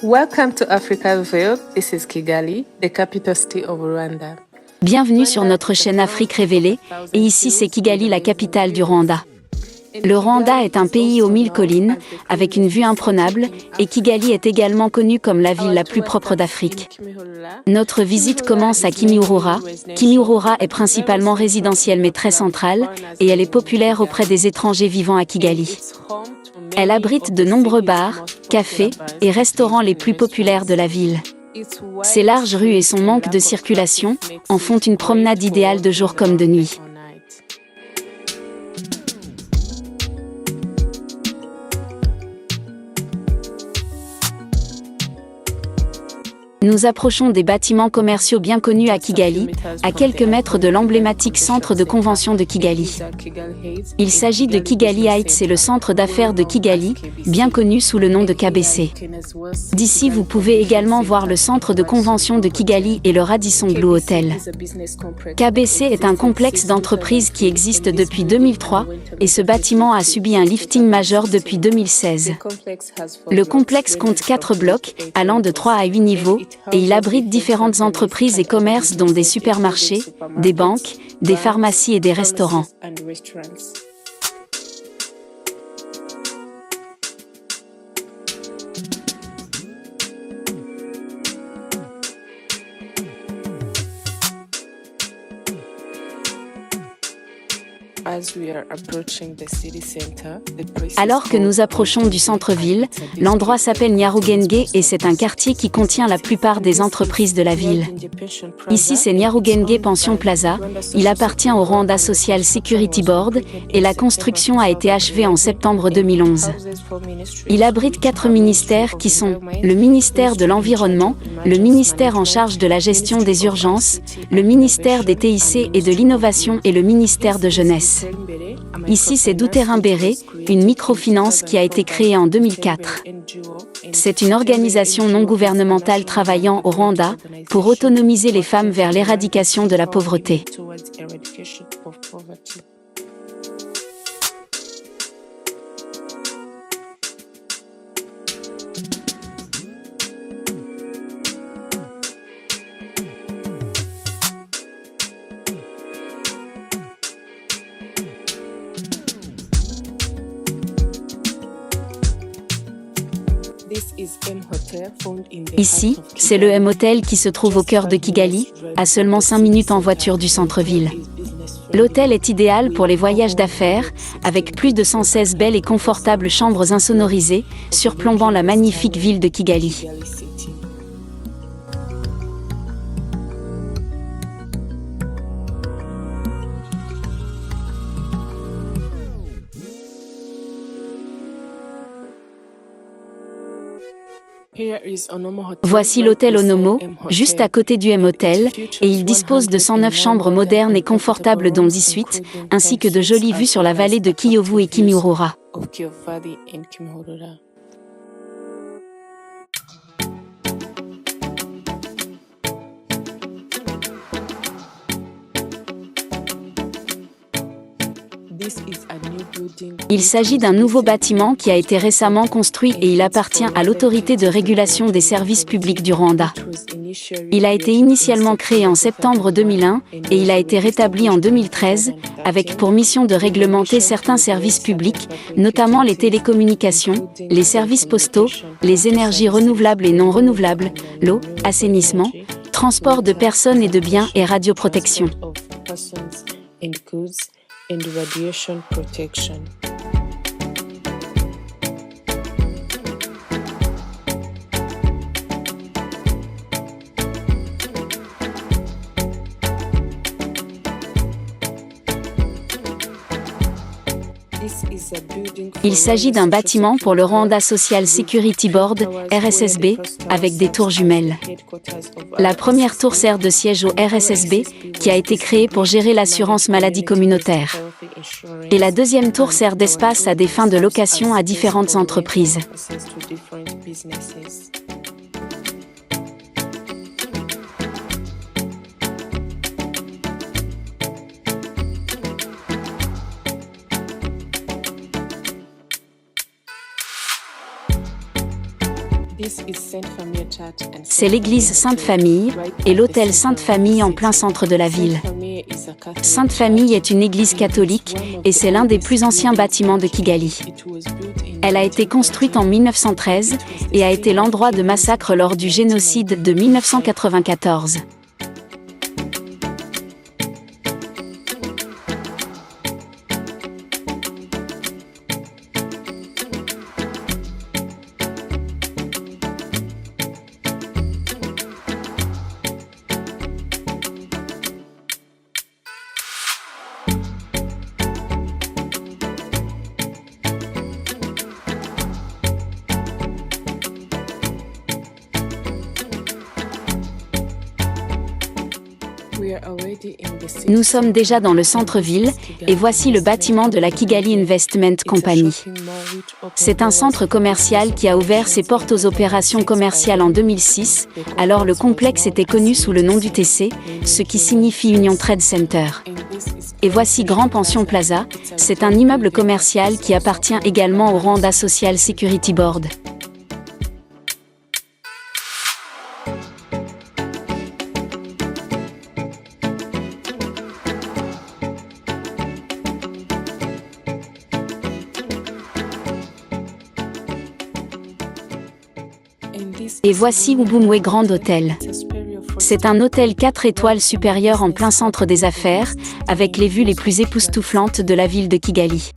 Welcome to Africaville. This is Kigali, the capital city of Rwanda. Bienvenue sur notre chaîne Afrique Révélée, et ici c'est Kigali, la capitale du Rwanda. Le Rwanda est un pays aux 1000 collines, avec une vue imprenable, et Kigali est également connue comme la ville la plus propre d'Afrique. Notre visite commence à Kimihurura. Kimihurura est principalement résidentielle mais très centrale, et elle est populaire auprès des étrangers vivant à Kigali. Elle abrite de nombreux bars, cafés et restaurants les plus populaires de la ville. Ses larges rues et son manque de circulation en font une promenade idéale de jour comme de nuit. Nous approchons des bâtiments commerciaux bien connus à Kigali, à quelques mètres de l'emblématique centre de convention de Kigali. Il s'agit de Kigali Heights et le centre d'affaires de Kigali, bien connu sous le nom de KBC. D'ici, vous pouvez également voir le centre de convention de Kigali et le Radisson Blu Hotel. KBC est un complexe d'entreprises qui existe depuis 2003 et ce bâtiment a subi un lifting majeur depuis 2016. Le complexe compte 4 blocs, allant de 3 à 8 niveaux, et il abrite différentes entreprises et commerces dont des supermarchés, des banques, des pharmacies et des restaurants. Alors que nous approchons du centre-ville, l'endroit s'appelle Nyarugenge et c'est un quartier qui contient la plupart des entreprises de la ville. Ici c'est Nyarugenge Pension Plaza, il appartient au Rwanda Social Security Board et la construction a été achevée en septembre 2011. Il abrite 4 ministères qui sont le ministère de l'Environnement, le ministère en charge de la gestion des urgences, le ministère des TIC et de l'Innovation et le ministère de Jeunesse. Ici, c'est Douterrain-Béré, une microfinance qui a été créée en 2004. C'est une organisation non gouvernementale travaillant au Rwanda pour autonomiser les femmes vers l'éradication de la pauvreté. Ici, c'est le M-Hotel qui se trouve au cœur de Kigali, à seulement 5 minutes en voiture du centre-ville. L'hôtel est idéal pour les voyages d'affaires, avec plus de 116 belles et confortables chambres insonorisées, surplombant la magnifique ville de Kigali. Voici l'hôtel Onomo, juste à côté du M-Hotel, et il dispose de 109 chambres modernes et confortables dont 18, ainsi que de jolies vues sur la vallée de Kiyovu et Kimihurura. Il s'agit d'un nouveau bâtiment qui a été récemment construit et il appartient à l'autorité de régulation des services publics du Rwanda. Il a été initialement créé en septembre 2001 et il a été rétabli en 2013 avec pour mission de réglementer certains services publics, notamment les télécommunications, les services postaux, les énergies renouvelables et non renouvelables, l'eau, assainissement, transport de personnes et de biens et radioprotection. And radiation protection. Il s'agit d'un bâtiment pour le Rwanda Social Security Board, RSSB, avec des tours jumelles. La première tour sert de siège au RSSB, qui a été créé pour gérer l'assurance maladie communautaire. Et la deuxième tour sert d'espace à des fins de location à différentes entreprises. C'est l'église Sainte-Famille et l'hôtel Sainte-Famille en plein centre de la ville. Sainte-Famille est une église catholique et c'est l'un des plus anciens bâtiments de Kigali. Elle a été construite en 1913 et a été l'endroit de massacre lors du génocide de 1994. Nous sommes déjà dans le centre-ville et voici le bâtiment de la Kigali Investment Company. C'est un centre commercial qui a ouvert ses portes aux opérations commerciales en 2006, alors le complexe était connu sous le nom d'UTC, ce qui signifie Union Trade Center. Et voici Grand Pension Plaza, c'est un immeuble commercial qui appartient également au Rwanda Social Security Board. Et voici Ubumwe Grand Hôtel. C'est un hôtel 4 étoiles supérieur en plein centre des affaires, avec les vues les plus époustouflantes de la ville de Kigali.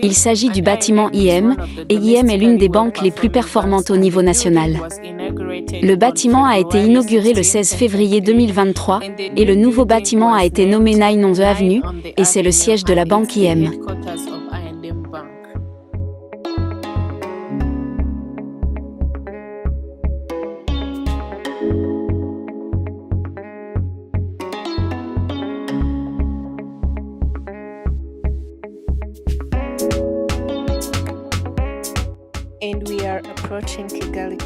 Il s'agit du bâtiment IM, et IM est l'une des banques les plus performantes au niveau national. Le bâtiment a été inauguré le 16 février 2023, et le nouveau bâtiment a été nommé 9 on the Avenue, et c'est le siège de la banque IM.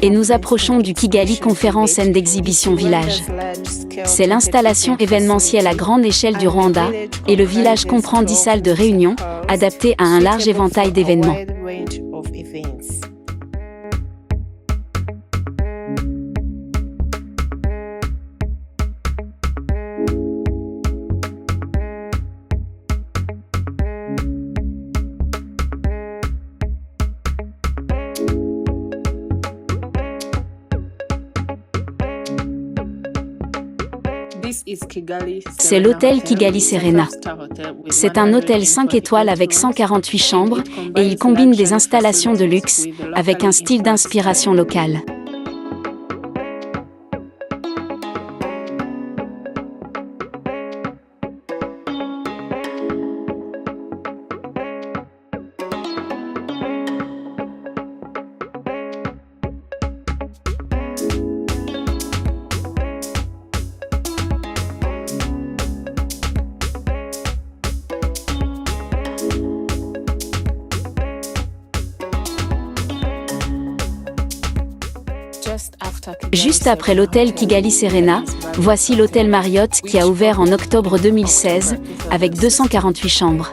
Et nous approchons du Kigali Conference and Exhibition Village. C'est l'installation événementielle à grande échelle du Rwanda, et le village comprend 10 salles de réunion, adaptées à un large éventail d'événements. C'est l'hôtel Kigali Serena. C'est un hôtel 5 étoiles avec 148 chambres et il combine des installations de luxe avec un style d'inspiration locale. Juste après l'hôtel Kigali Serena, voici l'hôtel Marriott qui a ouvert en octobre 2016, avec 248 chambres.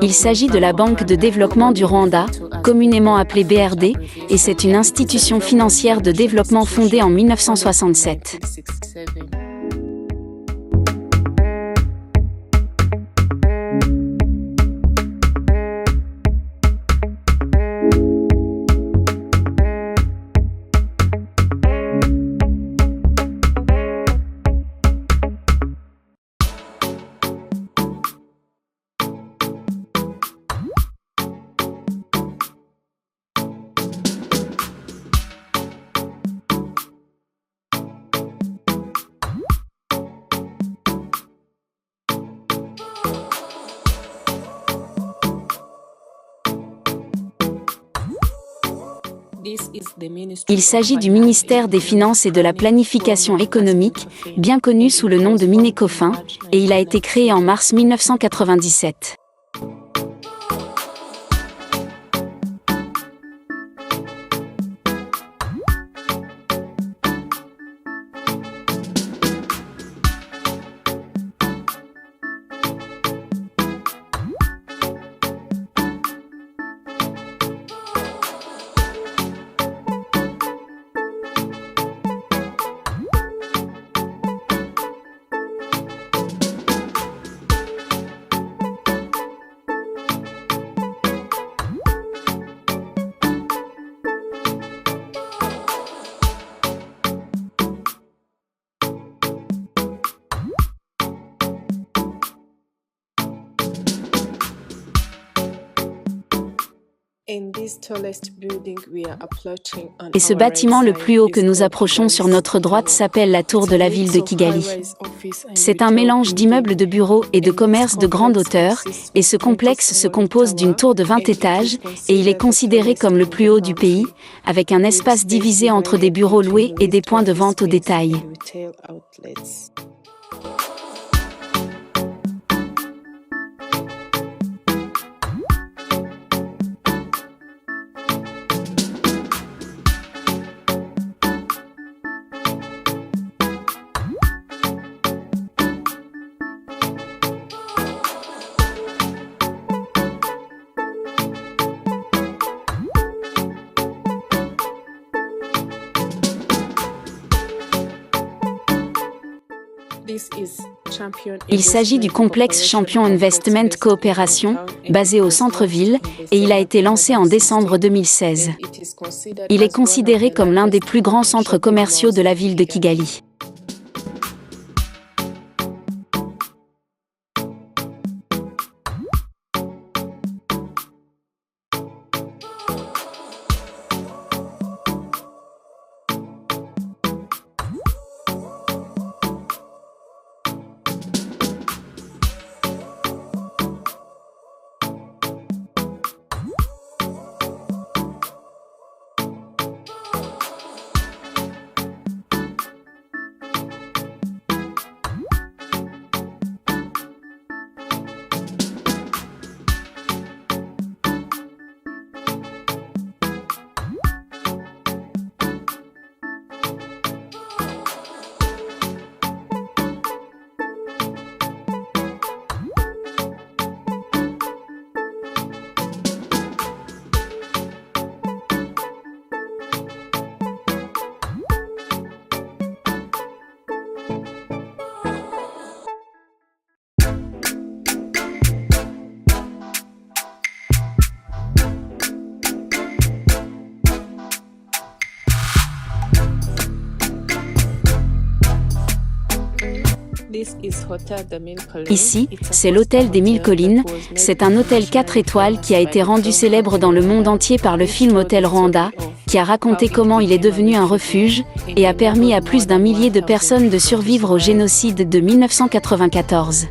Il s'agit de la Banque de développement du Rwanda, communément appelée BRD, et c'est une institution financière de développement fondée en 1967. Il s'agit du ministère des Finances et de la Planification économique, bien connu sous le nom de Minecofin, et il a été créé en mars 1997. Et ce bâtiment le plus haut que nous approchons sur notre droite s'appelle la tour de la ville de Kigali. C'est un mélange d'immeubles de bureaux et de commerces de grande hauteur, et ce complexe se compose d'une tour de 20 étages, et il est considéré comme le plus haut du pays, avec un espace divisé entre des bureaux loués et des points de vente au détail. Il s'agit du complexe Champion Investment Coopération, basé au centre-ville, et il a été lancé en décembre 2016. Il est considéré comme l'un des plus grands centres commerciaux de la ville de Kigali. Ici, c'est l'hôtel des 1000 collines. C'est un hôtel 4 étoiles qui a été rendu célèbre dans le monde entier par le film Hôtel Rwanda, qui a raconté comment il est devenu un refuge, et a permis à plus d'un millier de personnes de survivre au génocide de 1994.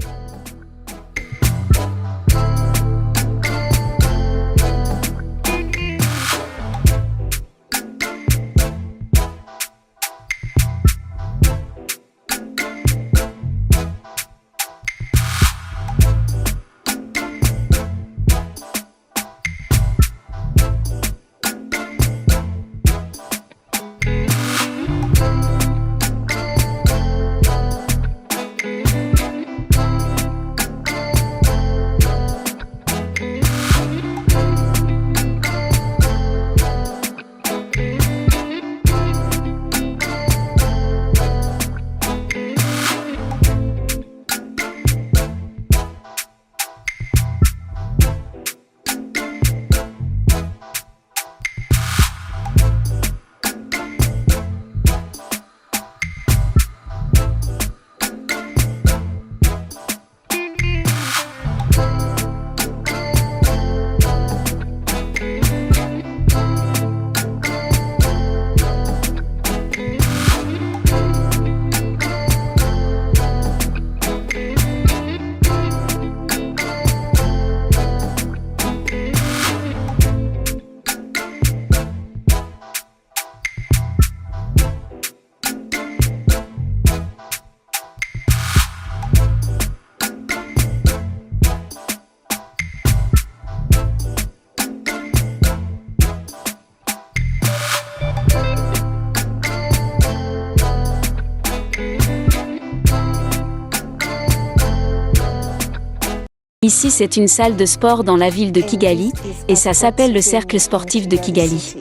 Ici, c'est une salle de sport dans la ville de Kigali, et ça s'appelle le Cercle sportif de Kigali.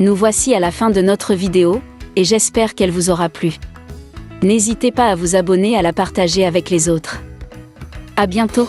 Nous voici à la fin de notre vidéo, et j'espère qu'elle vous aura plu. N'hésitez pas à vous abonner et à la partager avec les autres. À bientôt!